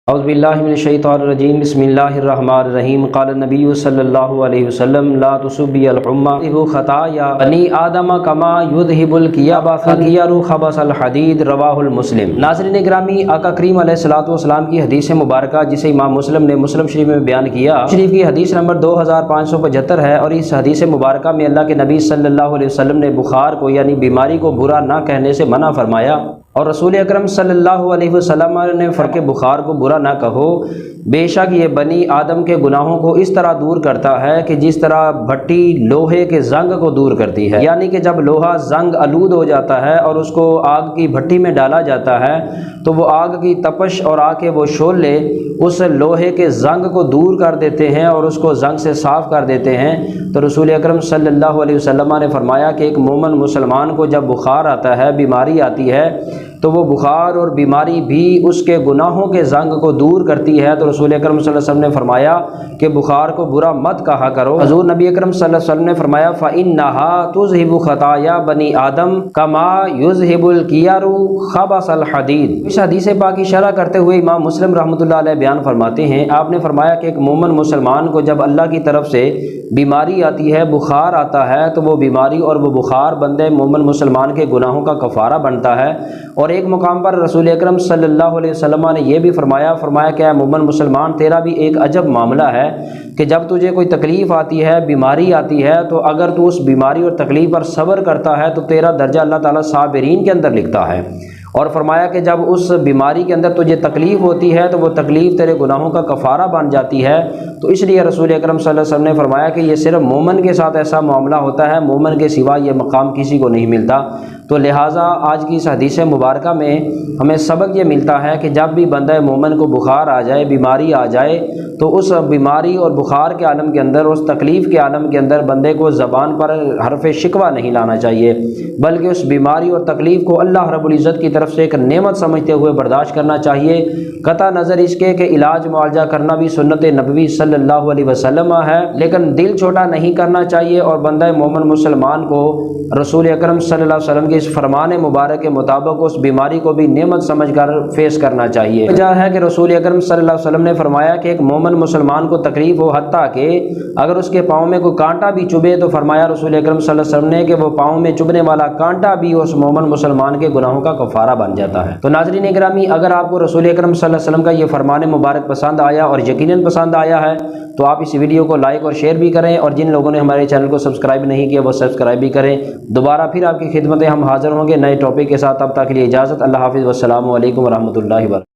اعوذ باللہ من الشیطان الرجیم بسم اللہ الرحمن الرحیم قال النبی صلی اللہ علیہ وسلم لا تسبی الحمى خطایا بنی آدم کما یذهب الکیار خبث الحدید رواہ المسلم۔ ناظرین گرامی، آقا کریم علیہ الصلوۃ والسلام کی حدیث مبارکہ جسے امام مسلم نے مسلم شریف میں بیان کیا، شریف کی حدیث نمبر 2575 ہے، اور اس حدیث مبارکہ میں اللہ کے نبی صلی اللہ علیہ وسلم نے بخار کو یعنی بیماری کو برا نہ کہنے سے منع فرمایا، اور رسول اکرم صلی اللہ علیہ وسلم نے فرق بخار کو برا نہ کہو، بے شک یہ بنی آدم کے گناہوں کو اس طرح دور کرتا ہے کہ جس طرح بھٹی لوہے کے زنگ کو دور کرتی ہے، یعنی کہ جب لوہا زنگ آلود ہو جاتا ہے اور اس کو آگ کی بھٹی میں ڈالا جاتا ہے تو وہ آگ کی تپش اور آگ کے وہ شعلے اس لوہے کے زنگ کو دور کر دیتے ہیں اور اس کو زنگ سے صاف کر دیتے ہیں۔ تو رسول اکرم صلی اللہ علیہ وسلم نے فرمایا کہ ایک مومن مسلمان کو جب بخار آتا ہے، بیماری آتی ہے، تو وہ بخار اور بیماری بھی اس کے گناہوں کے زنگ کو دور کرتی ہے۔ تو رسول اکرم صلی اللہ علیہ وسلم نے فرمایا کہ بخار کو برا مت کہا کرو۔ حضور نبی اکرم صلی اللہ علیہ وسلم نے فرمایا فَإِنَّهَا تُذْهِبُ خَطَايَا بَنِي آدم كَمَا يُذْهِبُ الْكِيَارُ خَبَثَ الْحَدِيدِ۔ اس حدیث پاک کی شرح کرتے ہوئے امام مسلم رحمۃ اللہ علیہ بیان فرماتے ہیں، آپ نے فرمایا کہ ایک مومن مسلمان کو جب اللہ کی طرف سے بیماری آتی ہے، بخار آتا ہے، تو وہ بیماری اور وہ بخار بندے مومن مسلمان کے گناہوں کا کفارہ بنتا ہے۔ اور ایک مقام پر رسول اکرم صلی اللہ علیہ وسلم نے یہ بھی فرمایا کہ اے مومن مسلمان، تیرا بھی ایک عجب معاملہ ہے کہ جب تجھے کوئی تکلیف آتی ہے، بیماری آتی ہے، تو اگر تو اس بیماری اور تکلیف پر صبر کرتا ہے تو تیرا درجہ اللہ تعالیٰ صابرین کے اندر لکھتا ہے۔ اور فرمایا کہ جب اس بیماری کے اندر تجھے تکلیف ہوتی ہے تو وہ تکلیف تیرے گناہوں کا کفارہ بن جاتی ہے۔ تو اس لیے رسول اکرم صلی اللہ علیہ وسلم نے فرمایا کہ یہ صرف مومن کے ساتھ ایسا معاملہ ہوتا ہے، مومن کے سوا یہ مقام کسی کو نہیں ملتا۔ تو لہٰذا آج کی اس حدیث مبارکہ میں ہمیں سبق یہ ملتا ہے کہ جب بھی بندہ مومن کو بخار آ جائے، بیماری آ جائے، تو اس بیماری اور بخار کے عالم کے اندر، اس تکلیف کے عالم کے اندر بندے کو زبان پر حرف شکوہ نہیں لانا چاہیے، بلکہ اس بیماری اور تکلیف کو اللہ رب العزت کی طرف سے ایک نعمت سمجھتے ہوئے برداشت کرنا چاہیے، قطع نظر اس کے کہ علاج معالجہ کرنا بھی سنت نبوی صلی اللہ علیہ وسلم ہے، لیکن دل چھوٹا نہیں کرنا چاہیے، اور بندہ مومن مسلمان کو رسول اکرم صلی اللہ علیہ وسلم کے اس فرمان مبارک کے مطابق اس بیماری کو بھی نعمت سمجھ کر فیس کرنا چاہیے۔ وجہ ہے کہ رسول اکرم صلی اللہ علیہ وسلم نے فرمایا کہ ایک مومن مسلمان کو تکلیف ہو، حتیٰ کہ اگر اس کے پاؤں میں کوئی کانٹا بھی چبھے، تو فرمایا رسول اکرم صلی اللہ علیہ وسلم نے کہ وہ پاؤں میں چبھنے والا کانٹا بھی اس مومن مسلمان کے گناہوں کا کفارہ بن جاتا ہے۔ تو ناظرین گرامی، اگر آپ کو رسول اکرم صلی اللہ علیہ وسلم کا یہ فرمان مبارک پسند آیا، اور یقیناً پسند آیا ہے، تو آپ اس ویڈیو کو لائک اور شیئر بھی کریں، اور جن لوگوں نے ہمارے چینل کو سبسکرائب نہیں کیا وہ سبسکرائب بھی کریں۔ دوبارہ پھر آپ کی خدمت ہم حاضر ہوں گے نئے ٹاپک کے ساتھ، تب تک کے لیے اجازت، اللہ حافظ، والسلام علیکم ورحمۃ اللہ وبرکاتہ۔